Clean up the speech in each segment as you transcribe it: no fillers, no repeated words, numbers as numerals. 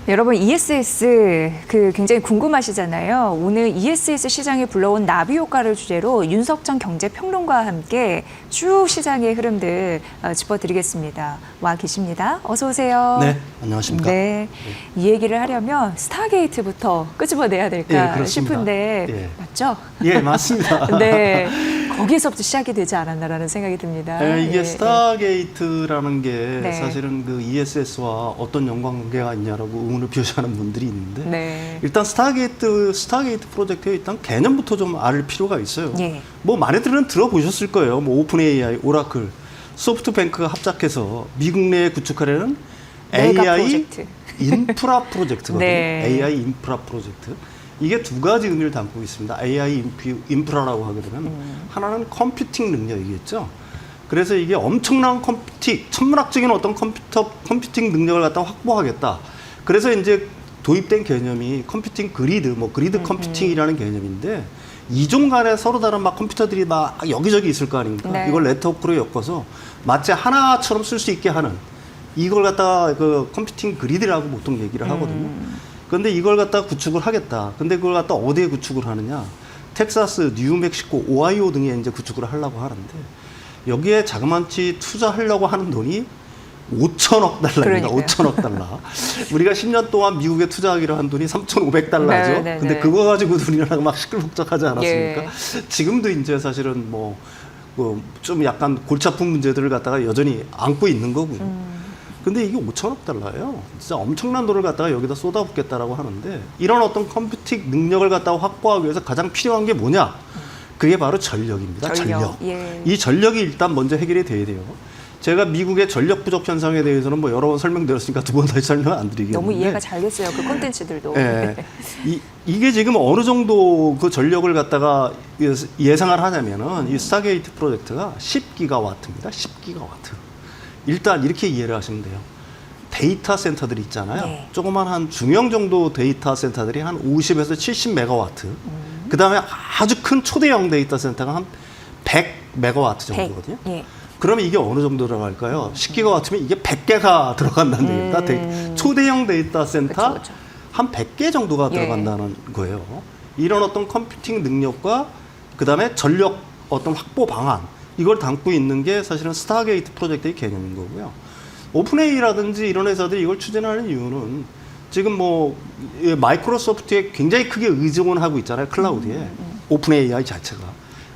여러분 ESS 굉장히 궁금하시잖아요. 오늘 ESS 시장에 불러온 나비 효과를 주제로 윤석정 경제평론가와 함께 쭉 시장의 흐름들 짚어드리겠습니다. 와 계십니다. 어서 오세요. 네, 안녕하십니까. 네, 이 얘기를 하려면 스타게이트부터 끄집어내야 될까 싶은데 예. 맞죠? 예, 맞습니다. 네, 거기에서부터 시작이 되지 않았나라는 생각이 듭니다. 이게 스타게이트라는 게 네. 사실은 그 ESS와 어떤 연관관계가 있냐라고 의문을 표시하는 분들이 있는데 네. 일단 스타게이트 프로젝트의 일단 개념부터 좀 알 필요가 있어요. 예. 뭐 많이들은 들어보셨을 거예요. 뭐 오픈 AI, 오라클, 소프트뱅크가 합작해서 미국 내에 구축하려는 메가 AI 프로젝트. 인프라 프로젝트거든요. 네. AI 인프라 프로젝트. 이게 두 가지 의미를 담고 있습니다. AI 인프라라고 하게 되면 하나는 컴퓨팅 능력이겠죠. 그래서 이게 엄청난 천문학적인 어떤 컴퓨팅 능력을 갖다 확보하겠다. 그래서 이제 도입된 개념이 컴퓨팅 그리드, 뭐 그리드 컴퓨팅이라는 개념인데 이종 간에 서로 다른 막 컴퓨터들이 막 여기저기 있을 거 아닙니까? 네. 이걸 네트워크로 엮어서 마치 하나처럼 쓸 수 있게 하는 이걸 갖다가 그 컴퓨팅 그리드라고 보통 얘기를 하거든요. 그런데 이걸 갖다 구축을 하겠다. 근데 그걸 갖다 어디에 구축을 하느냐? 텍사스, 뉴멕시코, 오하이오 등에 이제 구축을 하려고 하는데 여기에 자그마치 투자하려고 하는 돈이 5천억 달러입니다. 그러니까요. 5천억 달러. 우리가 10년 동안 미국에 투자하기로 한 돈이 3,500달러죠. 네, 네, 근데 네. 그거 가지고 우리나라가 막 시끌벅적하지 않았습니까? 예. 지금도 이제 사실은 좀 약간 골치 아픈 문제들을 갖다가 여전히 안고 있는 거고요. 근데 이게 5천억 달러예요. 진짜 엄청난 돈을 갖다가 여기다 쏟아붓겠다라고 하는데 이런 어떤 컴퓨팅 능력을 갖다가 확보하기 위해서 가장 필요한 게 뭐냐? 그게 바로 전력입니다. 전력. 예. 이 전력이 일단 먼저 해결이 돼야 돼요. 제가 미국의 전력 부족 현상에 대해서는 뭐 여러 번 설명드렸으니까 두 번 다시 설명 안 드리겠는데 너무 이해가 잘 됐어요. 그 콘텐츠들도. 예. 이게 지금 어느 정도 그 전력을 갖다가 예상을 하냐면은 이 스타게이트 프로젝트가 10기가와트입니다. 10기가와트. 일단 이렇게 이해를 하시면 돼요. 데이터 센터들이 있잖아요. 네. 조그만 한 중형 정도 데이터 센터들이 한 50에서 70메가와트. 그 다음에 아주 큰 초대형 데이터 센터가 한 100메가와트 정도거든요. 100. 예. 그러면 이게 어느 정도 들어갈까요? 10기가와트면 이게 100개가 들어간다는 얘기입니다. 초대형 데이터 센터 그쵸, 그쵸. 한 100개 정도가 예. 들어간다는 거예요. 이런 어떤 컴퓨팅 능력과 그다음에 전력 어떤 확보 방안 이걸 담고 있는 게 사실은 스타게이트 프로젝트의 개념인 거고요. 오픈AI라든지 이런 회사들이 이걸 추진하는 이유는 지금 마이크로소프트에 굉장히 크게 의존을 하고 있잖아요. 클라우드에. 오픈AI 자체가.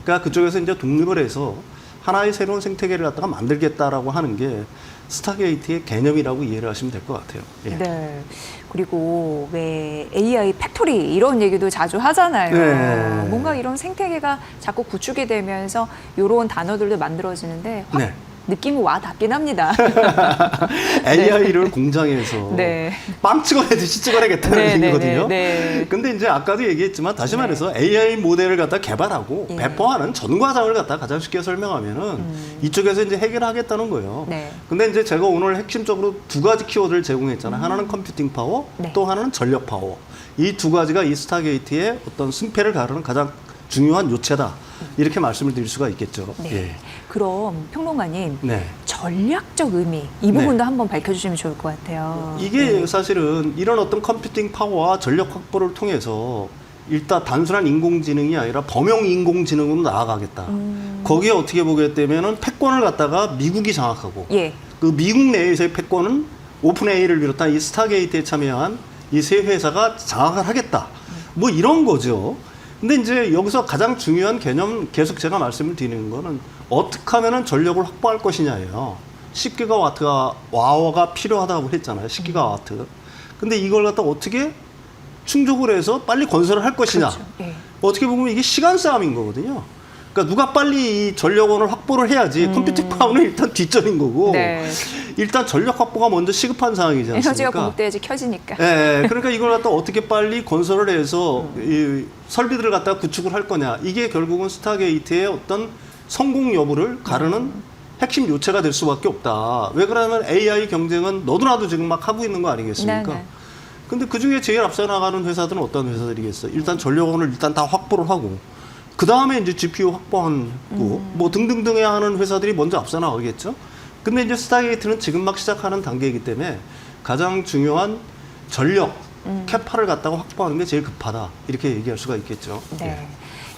그러니까 그쪽에서 이제 독립을 해서 하나의 새로운 생태계를 갖다가 만들겠다라고 하는 게 스타게이트의 개념이라고 이해를 하시면 될 것 같아요. 예. 네. 그리고 왜 AI 팩토리 이런 얘기도 자주 하잖아요. 네. 뭔가 이런 생태계가 자꾸 구축이 되면서 이런 단어들도 만들어지는데 확 네. 느낌이 와 닿긴 합니다. AI를 공장에서 네. 빵 찍어내듯이 찍어내겠다는 네, 네, 얘기거든요. 네, 네. 근데 이제 아까도 얘기했지만 다시 네. 말해서 AI 모델을 갖다 개발하고 예. 배포하는 전 과정을 갖다 가장 쉽게 설명하면은 이쪽에서 이제 해결하겠다는 거예요. 네. 근데 이제 제가 오늘 핵심적으로 두 가지 키워드를 제공했잖아요. 하나는 컴퓨팅 파워, 네. 또 하나는 전력 파워. 이 두 가지가 이 스타게이트의 어떤 승패를 가르는 가장 중요한 요체다. 이렇게 말씀을 드릴 수가 있겠죠. 네. 예. 그럼 평론가님 네. 전략적 의미 이 부분도 한번 밝혀주시면 좋을 것 같아요. 이게 네. 사실은 이런 어떤 컴퓨팅 파워와 전력 확보를 통해서 일단 단순한 인공지능이 아니라 범용 인공지능으로 나아가겠다. 거기에 어떻게 보겠다면은 패권을 갖다가 미국이 장악하고 예. 그 미국 내에서의 패권은 오픈AI를 비롯한 이 스타게이트에 참여한 이 세 회사가 장악을 하겠다. 뭐 이런 거죠. 근데 이제 여기서 가장 중요한 개념 계속 제가 말씀을 드리는 거는 어떻게 하면은 전력을 확보할 것이냐예요. 10기가와트가 와워가 필요하다고 했잖아요. 10기가와트. 근데 이걸 갖다 어떻게 충족을 해서 빨리 건설을 할 것이냐. 그렇죠. 예. 어떻게 보면 이게 시간 싸움인 거거든요. 그러니까 누가 빨리 이 전력원을 확보를 해야지 컴퓨팅 파워는 일단 뒷전인 거고 네. 일단 전력 확보가 먼저 시급한 상황이지 않습니까? 에너지가 공급돼야지 켜지니까. 예, 그러니까 이걸 갖다 어떻게 빨리 건설을 해서 이 설비들을 갖다 구축을 할 거냐. 이게 결국은 스타게이트의 어떤 성공 여부를 가르는 핵심 요체가 될 수밖에 없다. 왜 그러냐면 AI 경쟁은 너도나도 지금 막 하고 있는 거 아니겠습니까? 네, 네. 근데 그 중에 제일 앞서 나가는 회사들은 어떤 회사들이겠어요? 일단 전력원을 일단 다 확보를 하고 그 다음에 이제 GPU 확보하고 뭐 등등등 해야 하는 회사들이 먼저 앞서 나가겠죠. 근데 이제 스타게이트는 지금 막 시작하는 단계이기 때문에 가장 중요한 전력 캐파를 갖다가 확보하는 게 제일 급하다 이렇게 얘기할 수가 있겠죠. 네.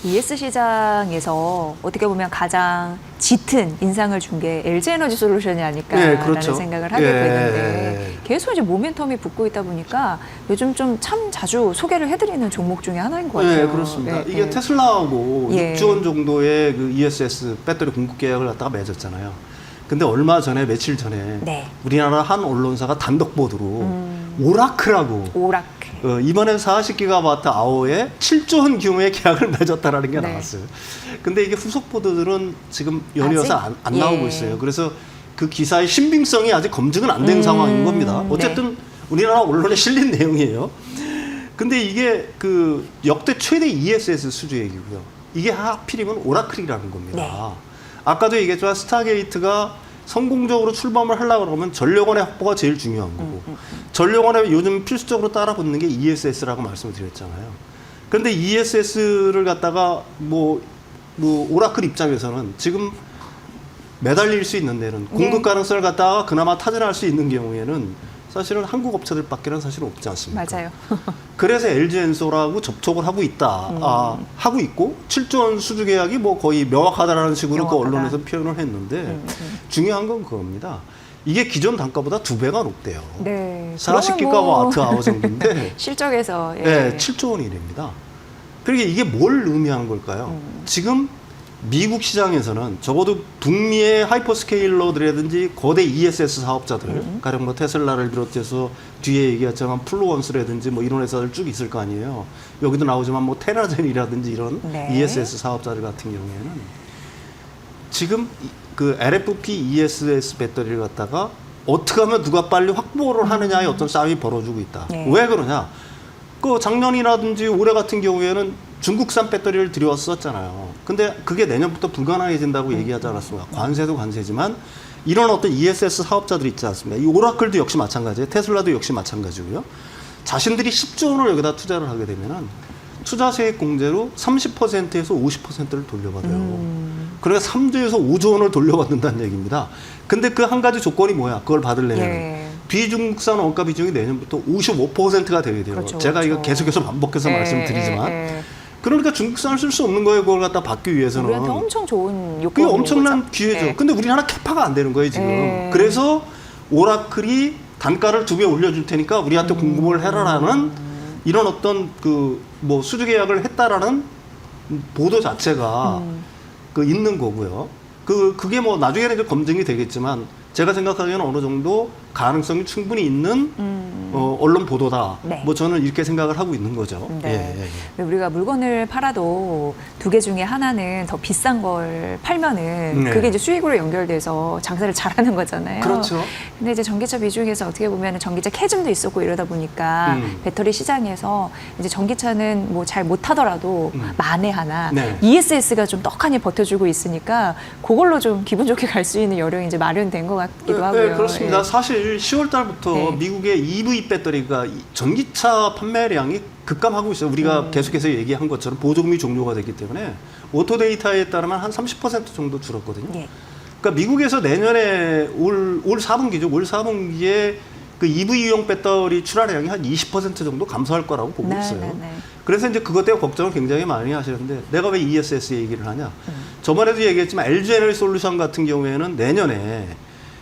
ES 시장에서 어떻게 보면 가장 짙은 인상을 준 게 LG에너지 솔루션이 아닐까라는 그렇죠. 생각을 하게 되는데 계속 이제 모멘텀이 붙고 있다 보니까 요즘 좀 참 자주 소개를 해드리는 종목 중에 하나인 것 같아요. 네, 그렇습니다. 이게 테슬라하고 6조 원 정도의 그 ESS 배터리 공급 계약을 갖다가 맺었잖아요. 근데 얼마 전에 며칠 전에 우리나라 한 언론사가 단독 보도로 오라클하고 이번엔 40기가와트 아워에 7조 원 규모의 계약을 맺었다라는 게 나왔어요. 근데 이게 후속 보도들은 지금 연이어서 안 나오고 있어요. 그래서 그 기사의 신빙성이 아직 검증은 안 된 상황인 겁니다. 어쨌든 우리나라 언론에 실린 내용이에요. 근데 이게 그 역대 최대 ESS 수주액이고요. 이게 하필이면 오라클이라는 겁니다. 아까도 얘기했지만 스타게이트가 성공적으로 출범을 하려고 그러면 전력원의 확보가 제일 중요한 거고 전력원에 요즘 필수적으로 따라붙는 게 ESS라고 말씀을 드렸잖아요. 그런데 ESS를 갖다가 뭐 오라클 입장에서는 지금 매달릴 수 있는 데는 공급 가능성을 갖다가 그나마 타진할 수 있는 경우에는 사실은 한국 업체들밖에는 사실 없지 않습니까? 맞아요. 그래서 LG 엔솔하고 접촉을 하고 있다. 하고 있고 7조 원 수주 계약이 뭐 거의 명확하다라는 식으로 그 언론에서 표현을 했는데 중요한 건 그겁니다. 이게 기존 단가보다 2배가 높대요. 네. 40기가와트 아워 정도인데 실적에서 네, 7조 원이랍니다. 그러니까 이게 뭘 의미하는 걸까요? 지금 미국 시장에서는 적어도 북미의 하이퍼스케일러들이라든지 거대 ESS 사업자들, 가령 뭐 테슬라를 비롯해서 뒤에 얘기했지만 플루원스라든지 뭐 이런 회사들 쭉 있을 거 아니에요. 여기도 나오지만 뭐 테라젠이라든지 이런 ESS 사업자들 같은 경우에는 지금 그 LFP ESS 배터리를 갖다가 어떻게 하면 누가 빨리 확보를 하느냐의 어떤 싸움이 벌어지고 있다. 왜 그러냐? 그 작년이라든지 올해 같은 경우에는 중국산 배터리를 들여왔었잖아요. 근데 그게 내년부터 불가능해진다고 얘기하지 않았습니까? 관세도 관세지만 이런 어떤 ESS 사업자들 있지 않습니까? 이 오라클도 역시 마찬가지예요. 테슬라도 역시 마찬가지고요. 자신들이 10조 원을 여기다 투자를 하게 되면은 투자 세액 공제로 30%에서 50%를 돌려받아요. 그래서 3조에서 5조 원을 돌려받는다는 얘기입니다. 근데 그 한 가지 조건이 뭐야? 그걸 받으려면 비중국산 원가 비중이 내년부터 55%가 되게 돼요. 제가 이거 계속해서 반복해서 말씀드리지만 그러니까 중국산을 쓸 수 없는 거예요. 그걸 갖다 받기 위해서는. 우리한테 엄청 좋은 요건이 그게 엄청난 기회죠. 근데 우리나라 캐파가 안 되는 거예요, 지금. 그래서 오라클이 단가를 2배 올려줄 테니까 우리한테 공급을 해라라는 이런 어떤 그 뭐 수주 계약을 했다라는 보도 자체가 그 있는 거고요. 그게 뭐 나중에는 이제 검증이 되겠지만 제가 생각하기에는 어느 정도 가능성이 충분히 있는 언론 보도다. 뭐 저는 이렇게 생각을 하고 있는 거죠. 우리가 물건을 팔아도 두 개 중에 하나는 더 비싼 걸 팔면은 그게 이제 수익으로 연결돼서 장사를 잘하는 거잖아요. 그렇죠. 근데 이제 전기차 비중에서 어떻게 보면 전기차 캐즘도 있었고 이러다 보니까 배터리 시장에서 이제 전기차는 뭐 잘 못하더라도 만에 하나 ESS가 좀 떡하니 버텨주고 있으니까 그걸로 좀 기분 좋게 갈 수 있는 여력이 이제 마련된 것 같기도 하고요. 네, 그렇습니다. 사실 10월 달부터 미국의 EV 배터리가 전기차 판매량이 급감하고 있어요. 우리가 계속해서 얘기한 것처럼 보조금이 종료가 됐기 때문에 오토 데이터에 따르면 한 30% 정도 줄었거든요. 그러니까 미국에서 내년에 올 4분기죠. 올 4분기에 그 EV용 배터리 출하량이 한 20% 정도 감소할 거라고 보고 있어요. 그래서 이제 그것 때문에 걱정을 굉장히 많이 하시는데 내가 왜 ESS 얘기를 하냐? 저번에도 얘기했지만 LG에너지 솔루션 같은 경우에는 내년에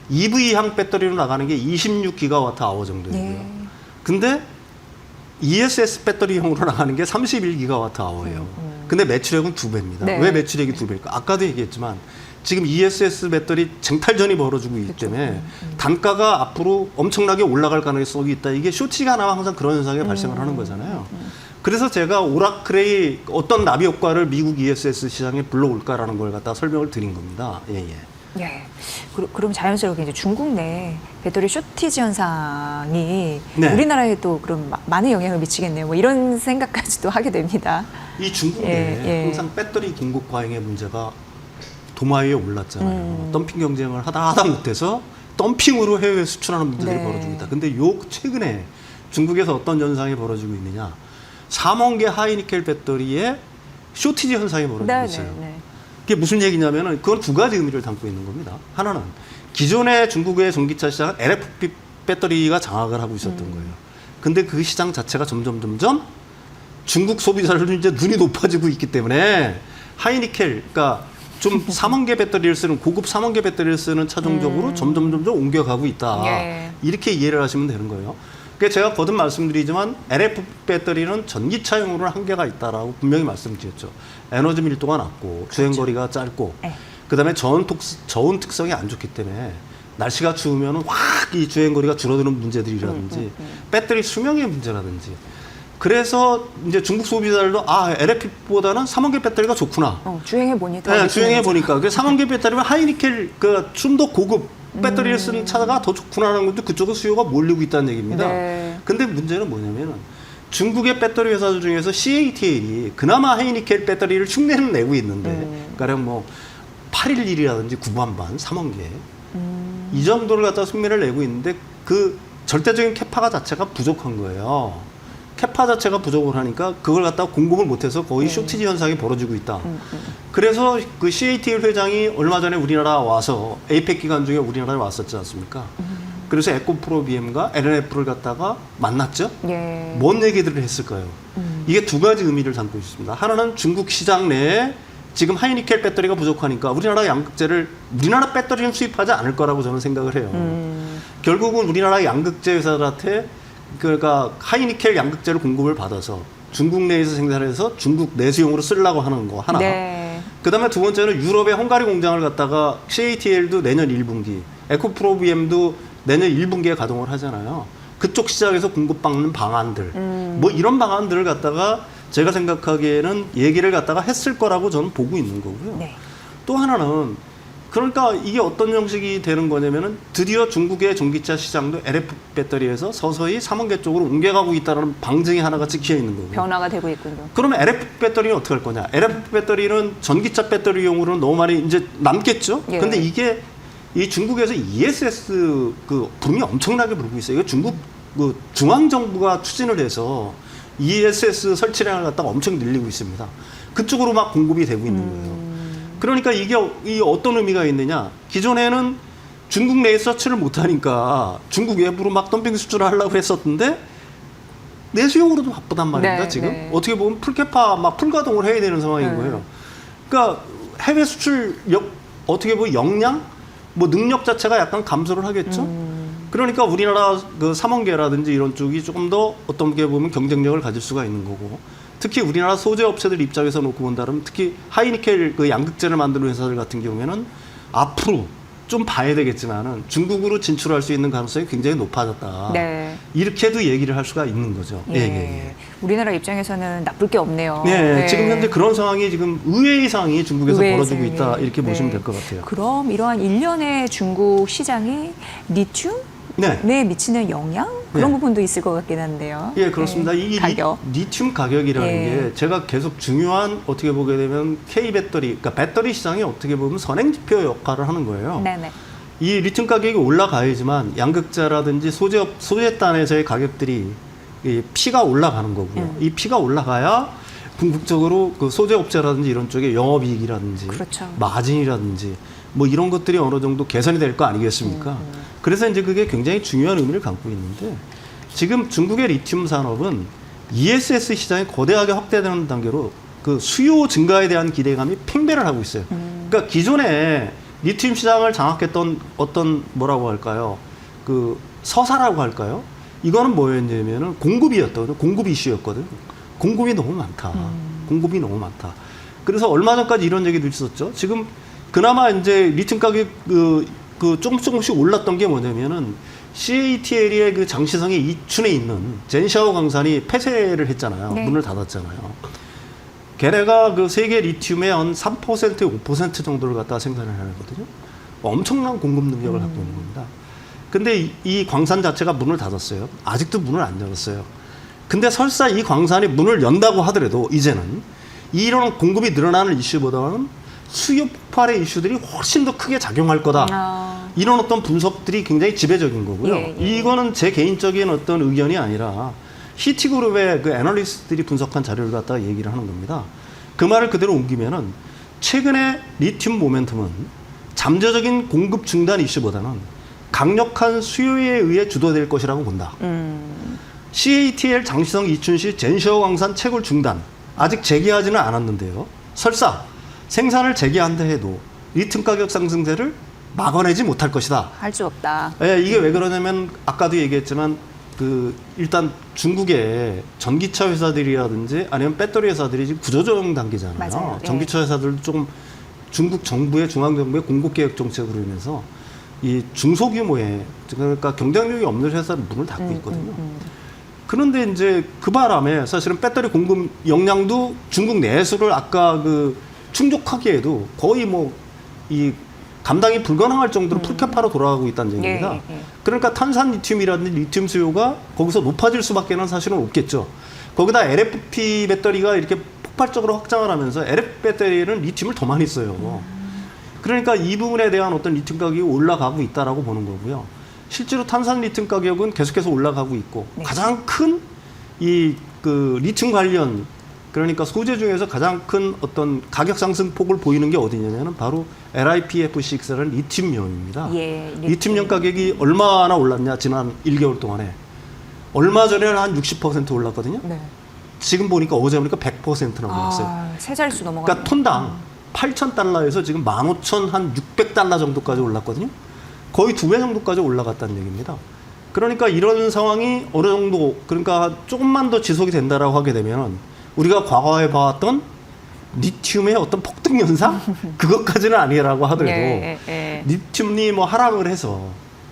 EV향 배터리로 나가는 게 26기가와트 아워 정도이고요. 근데 ESS 배터리형으로 나가는 게 31기가와트 아워예요. 근데 매출액은 2배입니다. 왜 매출액이 2배일까? 아까도 얘기했지만 지금 ESS 배터리 쟁탈전이 벌어지고 있기 때문에 단가가 앞으로 엄청나게 올라갈 가능성이 있다. 이게 쇼치가 나면 항상 그런 현상이 발생을 하는 거잖아요. 그래서 제가 오라클의 어떤 나비 효과를 미국 ESS 시장에 불러올까라는 걸 갖다 설명을 드린 겁니다. 그럼 자연스럽게 이제 중국 내 배터리 쇼티지 현상이 우리나라에 또 그럼 많은 영향을 미치겠네요. 뭐 이런 생각까지도 하게 됩니다. 이 중국 내 항상 배터리 공급 과잉의 문제가 도마 위에 올랐잖아요. 덤핑 경쟁을 하다 못해서 덤핑으로 해외에 수출하는 문제들이 벌어지고 있다. 근데 최근에 중국에서 어떤 현상이 벌어지고 있느냐. 3원 개 하이니켈 배터리에 쇼티지 현상이 벌어지고 있어요. 그게 무슨 얘기냐면은 그건 두 가지 의미를 담고 있는 겁니다. 하나는 기존의 중국의 전기차 시장은 LFP 배터리가 장악을 하고 있었던 거예요. 근데 그 시장 자체가 점점 중국 소비자들도 이제 눈이 높아지고 있기 때문에 하이니켈, 그러니까 좀 삼원계 배터리를 쓰는 고급 삼원계 배터리를 쓰는 차종적으로 점점 옮겨가고 있다. 예. 이렇게 이해를 하시면 되는 거예요. 그러니까 제가 거듭 말씀드리지만 LFP 배터리는 전기차용으로는 한계가 있다라고 분명히 말씀드렸죠. 에너지 밀도가 낮고 주행거리가 짧고 네. 그다음에 저온 특성이 안 좋기 때문에 날씨가 추우면 확 이 주행거리가 줄어드는 문제들이라든지 배터리 수명의 문제라든지 그래서 이제 중국 소비자들도 LFP보다는 삼원계 배터리가 좋구나. 주행해 보니 더 네, 주행해 보니까 그 삼원계 배터리면 하이니켈 그 좀 더 고급 배터리를 쓰는 차가 더 좋구나라는 것도 그쪽은 수요가 몰리고 있다는 얘기입니다. 네. 근데 문제는 뭐냐면은 중국의 배터리 회사들 중에서 CATL이 그나마 하이니켈 배터리를 흉내는 내고 있는데 가령 뭐 811이라든지 9만반, 3원계 이 정도를 갖다 흉내를 내고 있는데 그 절대적인 캐파가 자체가 부족한 거예요. 캐파 자체가 부족을 하니까 그걸 갖다가 공급을 못해서 거의 쇼티지 현상이 벌어지고 있다. 그래서 그 CATL 회장이 얼마 전에 우리나라 와서 에이펙 기간 중에 우리나라에 왔었지 않습니까? 그래서 에코프로 BM과 LNF를 갖다가 만났죠. 예. 뭔 얘기들을 했을까요? 이게 두 가지 의미를 담고 있습니다. 하나는 중국 시장 내에 지금 하이니켈 배터리가 부족하니까 우리나라 배터리는 수입하지 않을 거라고 저는 생각을 해요. 결국은 우리나라 양극재 회사들한테 그러니까 하이니켈 양극재를 공급을 받아서 중국 내에서 생산해서 중국 내수용으로 쓰려고 하는 거 하나. 네. 그다음에 두 번째는 유럽의 헝가리 공장을 갖다가 CATL도 내년 1분기, 에코프로 BM도 내년 1분기에 가동을 하잖아요. 그쪽 시장에서 공급받는 방안들, 뭐 이런 방안들을 갖다가 제가 생각하기에는 얘기를 갖다가 했을 거라고 저는 보고 있는 거고요. 네. 또 하나는 그러니까 이게 어떤 형식이 되는 거냐면은 드디어 중국의 전기차 시장도 LFP 배터리에서 서서히 삼원계 쪽으로 옮겨가고 있다는 방증이 하나가 찍혀 있는 거고요. 변화가 되고 있군요. 그러면 LFP 배터리는 어떻게 할 거냐? LFP 배터리는 전기차 배터리용으로는 너무 많이 이제 남겠죠. 예. 근데 이게 이 중국에서 ESS 그 붐이 엄청나게 불고 있어요. 이거 중국 그 중앙 정부가 추진을 해서 ESS 설치량을 갖다가 엄청 늘리고 있습니다. 그쪽으로 막 공급이 되고 있는 거예요. 그러니까 이게 어떤 의미가 있느냐? 기존에는 중국 내에 서치를 못하니까 중국 외부로 막 덤핑 수출을 하려고 했었는데 내수용으로도 바쁘단 말입니다. 네, 지금 네. 어떻게 보면 풀캐파 막 풀가동을 해야 되는 상황인 거예요. 그러니까 해외 수출 어떻게 보면 역량, 뭐 능력 자체가 약간 감소를 하겠죠. 그러니까 우리나라 그 삼원계라든지 이런 쪽이 조금 더 어떤 게 보면 경쟁력을 가질 수가 있는 거고. 특히 우리나라 소재 업체들 입장에서 놓고 본다면 특히 하이니켈 그 양극재를 만드는 회사들 같은 경우에는 앞으로 좀 봐야 되겠지만은 중국으로 진출할 수 있는 가능성이 굉장히 높아졌다. 네. 이렇게도 얘기를 할 수가 있는 거죠. 예. 우리나라 입장에서는 나쁠 게 없네요. 네, 지금 현재 그런 상황이 지금 의외의 상황이 중국에서 의외의 벌어지고 상황이. 있다 이렇게 네. 보시면 될 것 같아요. 그럼 이러한 일련의 중국 시장이 리튬에 미치는 영향 그런 네. 부분도 있을 것 같긴 한데요. 예, 그렇습니다. 네. 이 가격. 리튬 가격이라는 예. 게 제가 계속 중요한 어떻게 보게 되면 K 배터리, 그러니까 배터리 시장이 어떻게 보면 선행 지표 역할을 하는 거예요. 네네. 이 리튬 가격이 올라가야지만 양극재라든지 소재단에서의 가격들이 이 피가 올라가는 거고요. 이 피가 올라가야 궁극적으로 그 소재 업체라든지 이런 쪽에 영업이익이라든지 그렇죠. 마진이라든지 뭐 이런 것들이 어느 정도 개선이 될 거 아니겠습니까? 그래서 이제 그게 굉장히 중요한 의미를 갖고 있는데 지금 중국의 리튬 산업은 ESS 시장이 거대하게 확대되는 단계로 그 수요 증가에 대한 기대감이 팽배를 하고 있어요. 그러니까 기존에 리튬 시장을 장악했던 어떤 뭐라고 할까요? 그 서사라고 할까요? 이거는 뭐였냐면은 공급이었거든요. 공급 이슈였거든. 공급이 너무 많다. 공급이 너무 많다. 그래서 얼마 전까지 이런 얘기도 있었죠. 지금 그나마 이제 리튬 가격 그 조금씩 올랐던 게 뭐냐면은 CATL의 그 장시성의 이춘에 있는 젠샤오 강산이 폐쇄를 했잖아요. 네. 문을 닫았잖아요. 걔네가 그 세계 리튬의 한 3%, 5% 정도를 갖다가 생산을 하거든요. 엄청난 공급 능력을 갖고 있는 겁니다. 근데 이 광산 자체가 문을 닫았어요. 아직도 문을 안 열었어요. 근데 설사 이 광산이 문을 연다고 하더라도 이제는 이런 공급이 늘어나는 이슈보다는 수요 폭발의 이슈들이 훨씬 더 크게 작용할 거다. 이런 어떤 분석들이 굉장히 지배적인 거고요. 예. 이거는 제 개인적인 어떤 의견이 아니라 히티그룹의 그 애널리스트들이 분석한 자료를 갖다가 얘기를 하는 겁니다. 그 말을 그대로 옮기면은 최근에 리튬 모멘텀은 잠재적인 공급 중단 이슈보다는 강력한 수요에 의해 주도될 것이라고 본다. CATL 장시성 이춘시 젠시어 광산 채굴 중단 아직 재개하지는 않았는데요. 설사 생산을 재개한다 해도 리튬 가격 상승세를 막아내지 못할 것이다. 할 수 없다. 예, 이게 왜 그러냐면 아까도 얘기했지만 일단 중국의 전기차 회사들이라든지 아니면 배터리 회사들이 지금 구조조정 단계잖아요. 맞아요. 예. 전기차 회사들도 조금 중국 정부의 중앙정부의 공급 계획 정책으로 인해서 이 중소규모의 그러니까 경쟁력이 없는 회사는 문을 닫고 있거든요. 그런데 이제 그 바람에 사실은 배터리 공급 역량도 중국 내수를 아까 충족하기에도 거의 뭐 이 감당이 불가능할 정도로 풀캐파로 돌아가고 있다는 얘기입니다. 예, 예. 그러니까 탄산 리튬이라든지 리튬 수요가 거기서 높아질 수밖에는 사실은 없겠죠. 거기다 LFP 배터리가 이렇게 폭발적으로 확장을 하면서 LFP 배터리는 리튬을 더 많이 써요. 그러니까 이 부분에 대한 어떤 리튬 가격이 올라가고 있다라고 보는 거고요. 실제로 탄산 리튬 가격은 계속해서 올라가고 있고 네. 가장 큰 리튬 관련 그러니까 소재 중에서 가장 큰 어떤 가격 상승 폭을 보이는 게 어디냐면 바로 LiPF6라는 리튬이온입니다. 예, 리튬이온 가격이 얼마나 올랐냐 지난 1개월 동안에 얼마 전에는 한 60% 올랐거든요. 네. 지금 보니까 어제 보니까 100%나 올랐어요. 세 자릿수 넘어가요. 그러니까 톤당 8,000달러에서 지금 15,600달러 정도까지 올랐거든요. 거의 2배 정도까지 올라갔다는 얘기입니다. 그러니까 이런 상황이 어느 정도 그러니까 조금만 더 지속이 된다라고 하게 되면 우리가 과거에 봐왔던 리튬의 어떤 폭등 현상 그것까지는 아니라고 하더라도 리튬이 뭐 하락을 해서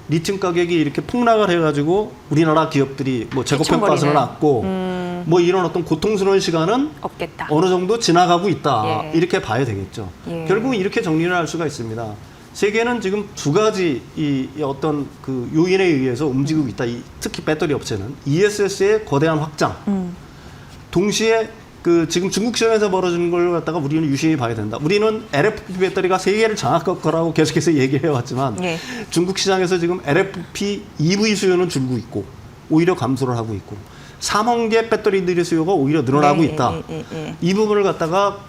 리튬 가격이 이렇게 폭락을 해가지고 우리나라 기업들이 뭐 재고평가선을 났고 뭐 이런 어떤 고통스러운 시간은 없겠다. 어느 정도 지나가고 있다. 예. 이렇게 봐야 되겠죠. 예. 결국은 이렇게 정리를 할 수가 있습니다. 세계는 지금 두 가지 이 어떤 요인에 의해서 움직이고 있다. 특히 배터리 업체는 ESS의 거대한 확장. 동시에 지금 중국 시장에서 벌어지는 걸 갖다가 우리는 유심히 봐야 된다. 우리는 LFP 배터리가 세계를 장악할 거라고 계속해서 얘기해 왔지만 예. 중국 시장에서 지금 LFP EV 수요는 줄고 있고 오히려 감소를 하고 있고 삼원계 배터리들의 수요가 오히려 늘어나고 있다. 이 부분을 갖다가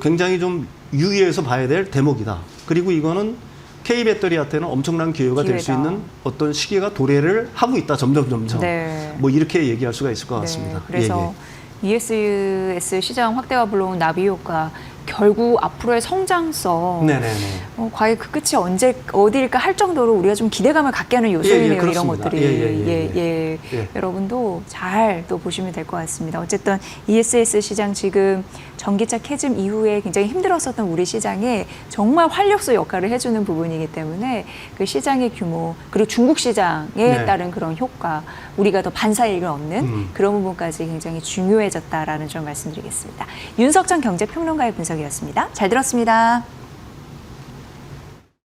굉장히 좀 유의해서 봐야 될 대목이다. 그리고 이거는 K배터리한테는 엄청난 기회가 될 수 기회다. 있는 어떤 시기가 도래를 하고 있다. 점점. 네. 뭐 이렇게 얘기할 수가 있을 것 같습니다. 그래서 ESS 시장 확대가 불러온 나비 효과 결국 앞으로의 성장성 과연 그 끝이 어디일까 할 정도로 우리가 좀 기대감을 갖게 하는 요소이네요. 이런 것들이. 여러분도 잘 또 보시면 될 것 같습니다. 어쨌든 ESS 시장 지금 전기차 캐즘 이후에 굉장히 힘들었었던 우리 시장에 정말 활력소 역할을 해주는 부분이기 때문에 그 시장의 규모 그리고 중국 시장에 따른 그런 효과 우리가 더 반사이익을 얻는 그런 부분까지 굉장히 중요해졌다라는 점 말씀드리겠습니다. 윤석정 경제평론가의 분석이었습니다. 잘 들었습니다.